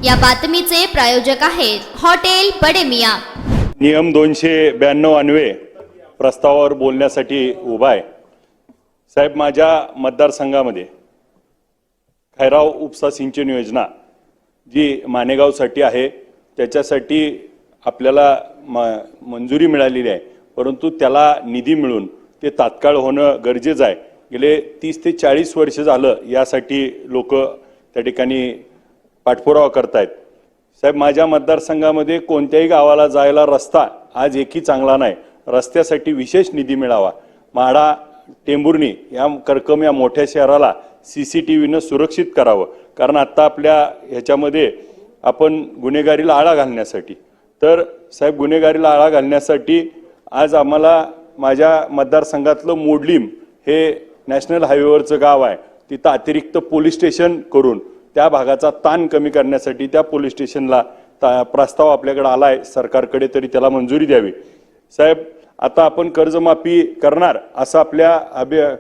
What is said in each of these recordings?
या बातमीचे प्रायोजक आहेत हॉटेल बडे मियां। नियम 292 अन्वये प्रस्तावावर बोलण्यासाठी उभा आहे। साहेब, माझ्या मतदारसंघामध्ये खैराव उपसा सिंचन योजना जी मानेगावसाठी आहे त्याच्यासाठी आपल्याला मंजुरी मिळालेली आहे, परंतु त्याला निधी मिळून ते तात्काळ होणं गरजेचं आहे। गेले 30 ते 40 वर्ष झालं यासाठी लोक त्या ठिकाणी पाठपुरावा करतायत। साहेब, माझ्या मतदारसंघामध्ये कोणत्याही गावाला जायला रस्ता आज एकही चांगला नाही। रस्त्यासाठी विशेष निधी मिळावा। माढा टेंभुर्णी या करकम या मोठ्या शहराला CCTVनं सुरक्षित करावं, कारण आता आपल्या ह्याच्यामध्ये आपण गुन्हेगारीला आळा घालण्यासाठी तर साहेब गुन्हेगारीला आळा घालण्यासाठी आज आम्हाला माझ्या मतदारसंघातलं मोडलीम हे नॅशनल हायवेवरचं गाव आहे, तिथं अतिरिक्त पोलीस स्टेशन करून त्या भागाचा ताण कमी करण्यासाठी त्या पोलीस स्टेशनला प्रस्ताव आपल्याकडे आलाय सरकारकडे, तरी त्याला मंजुरी द्यावी। साहेब, आता आपण कर्जमाफी करणार असं आपल्या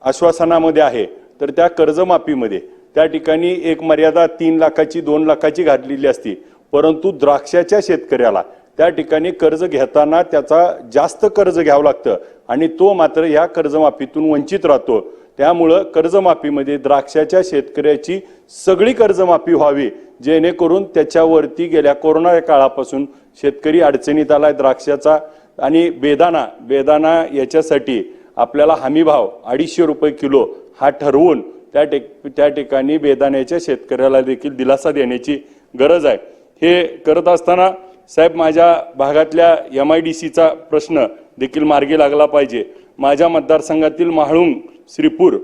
आश्वासनामध्ये आहे, तर त्या कर्जमाफीमध्ये त्या ठिकाणी एक मर्यादा 3 लाखाची 2 लाखाची घातलेली असती, परंतु द्राक्षाच्या शेतकऱ्याला त्या ठिकाणी कर्ज घेताना त्याचा जास्त कर्ज घ्यावं लागतं आणि तो मात्र या कर्जमाफीतून वंचित राहतो। त्यामुळे कर्जमाफीमध्ये द्राक्षाच्या शेतकऱ्याची सगळी कर्जमाफी व्हावी, जेणेकरून त्याच्यावरती गेल्या कोरोना काळापासून शेतकरी अडचणीत आलाय द्राक्षाचा। आणि बेदाना याच्यासाठी आपल्याला हमीभाव 250 रुपये किलो हा ठरवून त्या ठिकाणी बेदाण्याच्या शेतकऱ्याला देखील दिलासा देण्याची गरज आहे। हे करत असताना साहेब, माझ्या भागातल्या MIDCचा प्रश्न देखील मार्गी लागला पाहिजे। माझ्या मतदारसंघातील म्हाळुंग श्रीपूर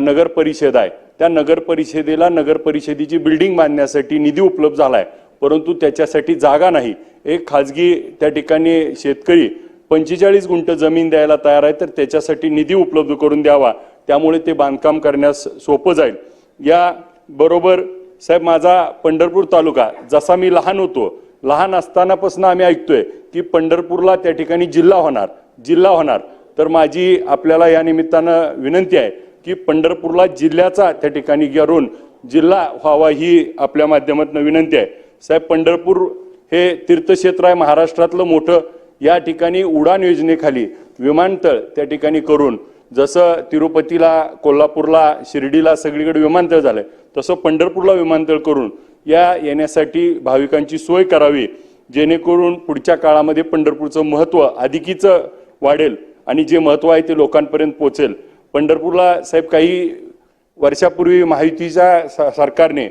नगर परिषद आहे, त्या नगर परिषदेला नगर परिषदेची बिल्डिंग बांधण्यासाठी निधी उपलब्ध झालाय, परंतु त्याच्यासाठी जागा नाही। एक खाजगी त्या ठिकाणी शेतकरी 45 गुंठ जमीन द्यायला तयार आहे, तर त्याच्यासाठी निधी उपलब्ध करून द्यावा, त्यामुळे ते बांधकाम करण्यास सोपं जाईल। या बरोबर साहेब, माझा पंढरपूर तालुका, जसा मी लहान होतो, लहान असतानापासून आम्ही ऐकतोय की पंढरपूरला त्या ठिकाणी जिल्हा होणार, तर माझी आपल्याला या निमित्तानं विनंती आहे की पंढरपूरला जिल्ह्याचा त्या ठिकाणी करून जिल्हा व्हावा ही आपल्या माध्यमातून विनंती आहे। साहेब, पंढरपूर हे तीर्थक्षेत्र आहे, महाराष्ट्रातलं मोठं। या ठिकाणी उडान योजनेखाली विमानतळ त्या ठिकाणी करून, जसं तिरुपतीला, कोल्हापूरला, शिर्डीला सगळीकडे विमानतळ झालंय, तसं पंढरपूरला विमानतळ करून येण्यासाठी भाविकांची सोय करावी, जेणेकरून पुढच्या काळामध्ये पंढरपूरचं महत्त्व अधिकीच वाढेल आणि जे महत्त्व आहे ते लोकांपर्यंत पोहोचेल। पंढरपूरला साहेब, काही वर्षापूर्वी महायुतीच्या सरकारने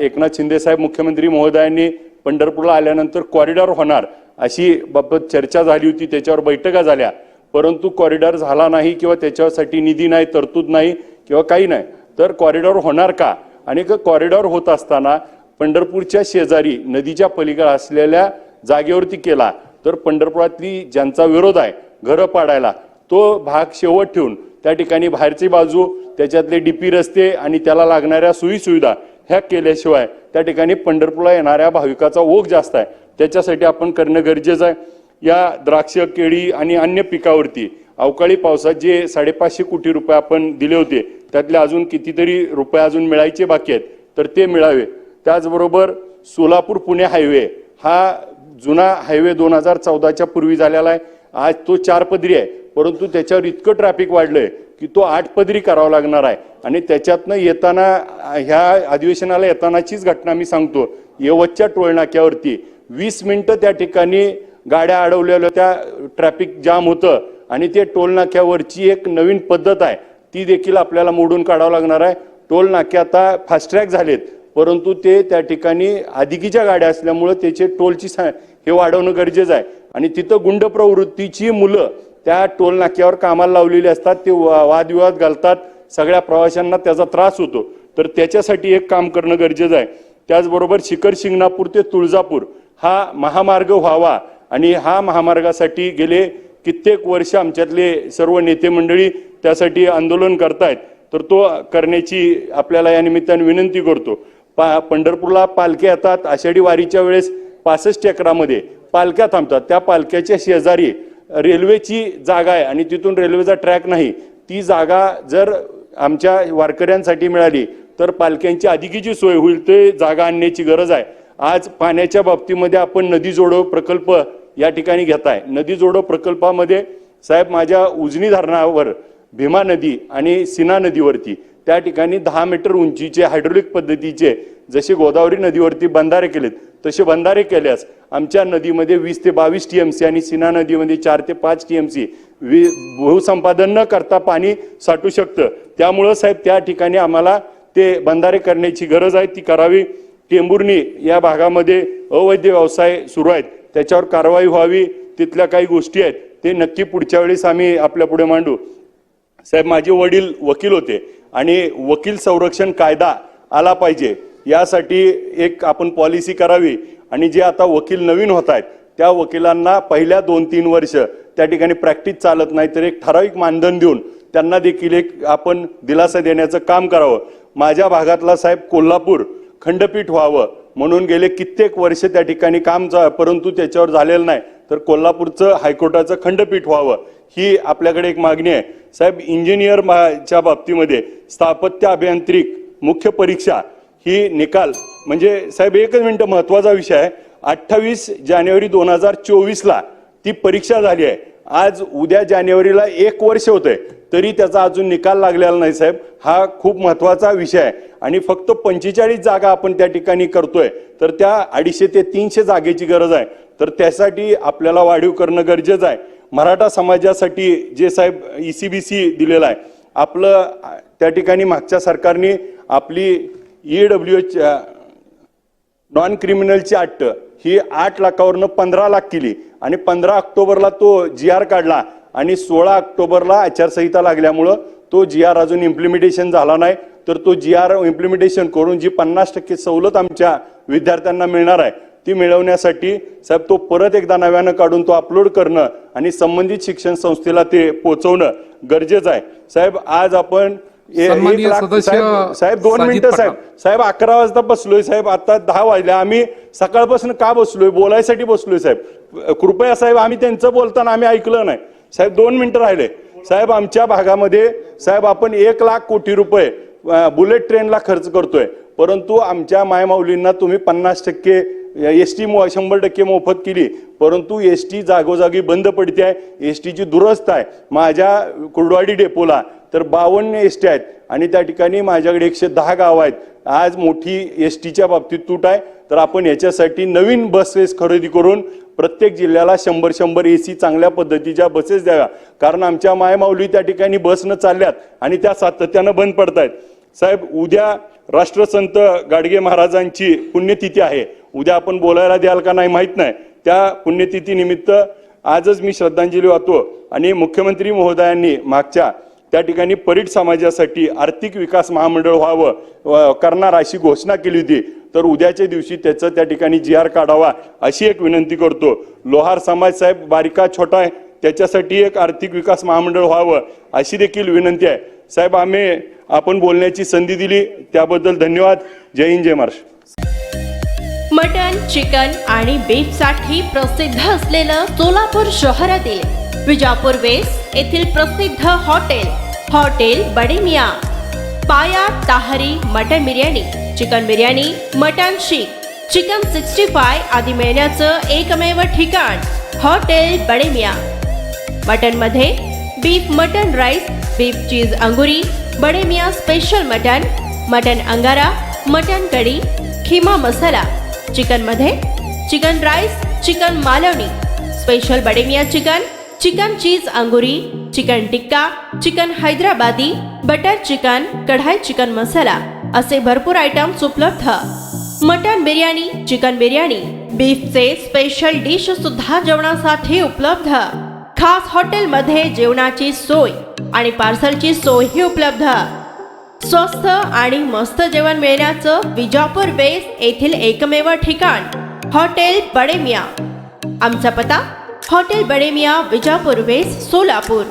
एकनाथ शिंदे साहेब मुख्यमंत्री महोदयांनी पंढरपूरला आल्यानंतर कॉरिडॉर होणार अशी बाबत चर्चा झाली होती, त्याच्यावर बैठका झाल्या, परंतु कॉरिडॉर झाला नाही किंवा त्याच्यासाठी निधी नाही, तरतूद नाही किंवा काही नाही। तर कॉरिडॉर होणार का? आणि कॉरिडॉर होत असताना पंढरपूरच्या शेजारी नदीच्या पलीकडे असलेल्या जागेवरती केला तर पंढरपुरातली ज्यांचा विरोध आहे घरं पाडायला, तो भाग शेवट ठेवून त्या ठिकाणी बाहेरची बाजू, त्याच्यातले DP रस्ते आणि त्याला लागणाऱ्या सोयीसुविधा ह्या केल्याशिवाय त्या ठिकाणी पंढरपूरला येणाऱ्या भाविकाचा ओघ जास्त आहे, त्याच्यासाठी आपण करणं गरजेचं आहे। या द्राक्ष, केळी आणि अन्य पिकावरती अवकाळी पावसात जे 550 कोटी रुपये आपण दिले होते, त्यातले अजून कितीतरी रुपये अजून मिळायचे बाकी आहेत, तर ते मिळावे। त्याचबरोबर सोलापूर पुणे हायवे हा जुना हायवे 2014च्या पूर्वी झालेला आहे, आज तो 4 पदरी आहे, परंतु त्याच्यावर इतकं ट्रॅफिक वाढलंय की तो 8 पदरी करावा लागणार आहे। आणि त्याच्यातनं येताना ह्या अधिवेशनाला येतानाचीच घटना मी सांगतो, यवतच्या टोलनाक्यावरती 20 मिनिटं त्या ठिकाणी गाड्या अडवलेल्या, त्या ट्रॅफिक जाम होतं आणि ते टोलनाक्यावरची एक नवीन पद्धत आहे ती देखील आपल्याला मोडून काढावं लागणार आहे। टोलनाके आता फास्ट ट्रॅक झालेत, परंतु ते त्या ठिकाणी अधिकीच्या गाड्या असल्यामुळे त्याचे टोलची हे वाढवणं गरजेचं आहे। आणि तिथं गुंड प्रवृत्तीची मुलं त्या टोल नाक्यावर कामाला लावलेली असतात, ते वादविवाद घालतात, सगळ्या प्रवाशांना त्याचा त्रास होतो, तर त्याच्यासाठी एक काम करणं गरजेचं आहे। त्याचबरोबर शिखर शिंगणापूर ते तुळजापूर हा महामार्ग व्हावा आणि हा महामार्गासाठी गेले कित्येक वर्ष आमच्यातले सर्व नेते मंडळी त्यासाठी आंदोलन करतायत, तर तो करण्याची आपल्याला या निमित्ताने विनंती करतो। पंढरपूरला पालख्या येतात, आषाढी वारीच्या वेळेस 65 एकरामध्ये पालख्या थांबतात, त्या पालख्याच्या शेजारी रेल्वेची जागा आहे आणि तिथून रेल्वेचा ट्रॅक नाही, ती जागा जर आमच्या वारकऱ्यांसाठी मिळाली तर पालख्यांची अधिकीची सोय होईल, ते जागा आणण्याची गरज आहे. आज पाण्याच्या बाबतीमध्ये आपण नदी जोडो प्रकल्प या ठिकाणी घेताय. नदी जोडो प्रकल्पामध्ये साहेब माझ्या उजनी धरणावर भीमा नदी आणि सीना नदीवरती त्या ठिकाणी 10 मीटर उंचीचे हायड्रोलिक पद्धतीचे जसे गोदावरी नदीवरती बंधारे केलेत तसे बंधारे केल्यास आमच्या नदीमध्ये 20 ते 22 TMC आणि सीना नदीमध्ये 4 ते 5 TMC भूसंपादन न करता पाणी साठू शकतं. त्यामुळं साहेब त्या ठिकाणी आम्हाला ते बंधारे करण्याची गरज आहे, ती करावी. टेंभुर्णी या भागामध्ये अवैध व्यवसाय सुरू आहेत, त्याच्यावर कारवाई व्हावी. तिथल्या काही गोष्टी आहेत ते नक्की पुढच्या वेळेस आम्ही आपल्या पुढे मांडू. साहेब माझे वडील वकील होते आणि वकील संरक्षण कायदा आला पाहिजे यासाठी एक आपण पॉलिसी करावी. आणि जे आता वकील नवीन होत आहेत त्या वकिलांना पहिल्या 2-3 वर्ष त्या ठिकाणी प्रॅक्टिस चालत नाही, तर एक ठराविक मानधन देऊन त्यांना देखील एक आपण दिलासा देण्याचं काम करावं. माझ्या भागातला साहेब कोल्हापूर खंडपीठ व्हावं म्हणून गेले कित्येक वर्ष त्या ठिकाणी काम परंतु त्याच्यावर झालेलं नाही, तर कोल्हापूरचं हायकोर्टाचं खंडपीठ व्हावं ही आपल्याकडे एक मागणी आहे. साहेब इंजिनियरच्या बाबतीमध्ये स्थापत्य अभियांत्रिक मुख्य परीक्षा ही निकाल म्हणजे साहेब एकच मिनिट महत्वाचा विषय आहे. 28 जानेवारी 2024ला ती परीक्षा झाली आहे. आज उद्या जानेवारीला 1 वर्ष होतंय तरी त्याचा अजून निकाल लागलेला नाही साहेब. हा खूप महत्वाचा विषय आहे आणि फक्त 45 जागा आपण त्या ठिकाणी करतोय, तर त्या 250 ते 300 जागेची गरज आहे. तर त्यासाठी आपल्याला वाढीव करणं गरजेचं आहे. मराठा समाजासाठी जे साहेब ECBC दिलेला आहे आपलं, त्या ठिकाणी मागच्या सरकारने आपली EWH नॉन क्रिमिनलची अट ही 8 लाखावरनं 15 लाख केली आणि 15 ऑक्टोबरला तो GR काढला आणि 16 ऑक्टोबरला आचारसंहिता लागल्यामुळं तो GR अजून इम्प्लिमेंटेशन झाला नाही. तर तो GR इम्प्लिमेंटेशन करून जी 50% सवलत आमच्या विद्यार्थ्यांना मिळणार आहे ती मिळवण्यासाठी साहेब तो परत एकदा नव्यानं काढून तो अपलोड करणं आणि संबंधित शिक्षण संस्थेला ते पोहोचवणं गरजेचं आहे. साहेब आज आपण साहेब 2 मिनिटं साहेब 11 वाजता बसलोय साहेब, आता 10 वाजले. आम्ही सकाळपासून का बसलोय? बोलायसाठी बसलोय साहेब. कृपया साहेब आम्ही त्यांचं बोलताना आम्ही ऐकलं नाही साहेब. 2 मिनिटं राहिले साहेब. आमच्या भागामध्ये साहेब आपण 1 लाख कोटी रुपये बुलेट ट्रेनला खर्च करतोय, परंतु आमच्या मायमाऊलींना तुम्ही 50% ST 100% मोफत केली, परंतु ST जागोजागी बंद पडते आहे. STची दुरस्त आहे. माझ्या कुर्डवाडी डेपोला तर 52 ST आहेत आणि त्या ठिकाणी माझ्याकडे 110 गावं आहेत. आज मोठी STच्या बाबतीत तूट आहे. तर आपण याच्यासाठी नवीन बसेस खरेदी करून प्रत्येक जिल्ह्याला 100 AC चांगल्या पद्धतीच्या बसेस द्याव्या, कारण आमच्या मायमाऊली त्या ठिकाणी बसनं चालल्यात आणि त्या सातत्यानं बंद पडतायत. साहेब उद्या राष्ट्रसंत गाडगे महाराजांची पुण्यतिथी आहे. उद्या आपण बोलायला द्याल का नाही माहित नाही. त्या पुण्यतिथी निमित्त आजच मी श्रद्धांजली वाहतो आणि मुख्यमंत्री महोदयांनी मागच्या त्या ठिकाणी परीट समाजासाठी आर्थिक विकास महामंडळ व्हावं करणार अशी घोषणा केली होती. तर उद्याच्या दिवशी त्याचं त्या ठिकाणी GR काढावा अशी एक विनंती करतो. लोहार समाज साहेब बारिका छोटा आहे, त्याच्यासाठी एक आर्थिक विकास महामंडळ व्हावं अशी देखील विनंती आहे. साहेब आपण बोलण्याची संधी दिली त्याबद्दल धन्यवाद. जय हिंद जय महाराष्ट्र. मटन, चिकन आणि बीफ साठी प्रसिद्ध असलेलं सोलापूर शहरातील विजापूर वेस्ट येथील प्रसिद्ध hotel Bade Miyan. Paya tahari mutton biryani, chicken biryani, mutton seekh, chicken 65 आदी मिळण्याचं एकमेव ठिकाण हॉटेल बडे मियां. मटन मध्ये beef mutton rice, beef cheese angoori, Bade Miyan special mutton, mutton angara, mutton kadhi, keema masala. Chicken मध्ये chicken rice, chicken Malvani, special Bade Miyan chicken, chicken cheese angoori, chicken tikka, chicken Hyderabadi, butter chicken, kadai chicken masala असे भरपूर आयटम्स उपलब्ध. मटन बिर्याणी, चिकन बिर्याणी, बीफचे स्पेशल डिश सुद्धा जेवणासाठी उपलब्ध. खास हॉटेलमध्ये जेवणाची सोय आणि पार्सलची सोयही उपलब्ध. स्वस्त आणि मस्त जेवण मिळण्याचं विजापूर वेस्ट येथील एकमेव ठिकाण हॉटेल बडे मियां. आमचा पत्ता हॉटेल बडे मियां, विजापूर वेस्ट, सोलापूर.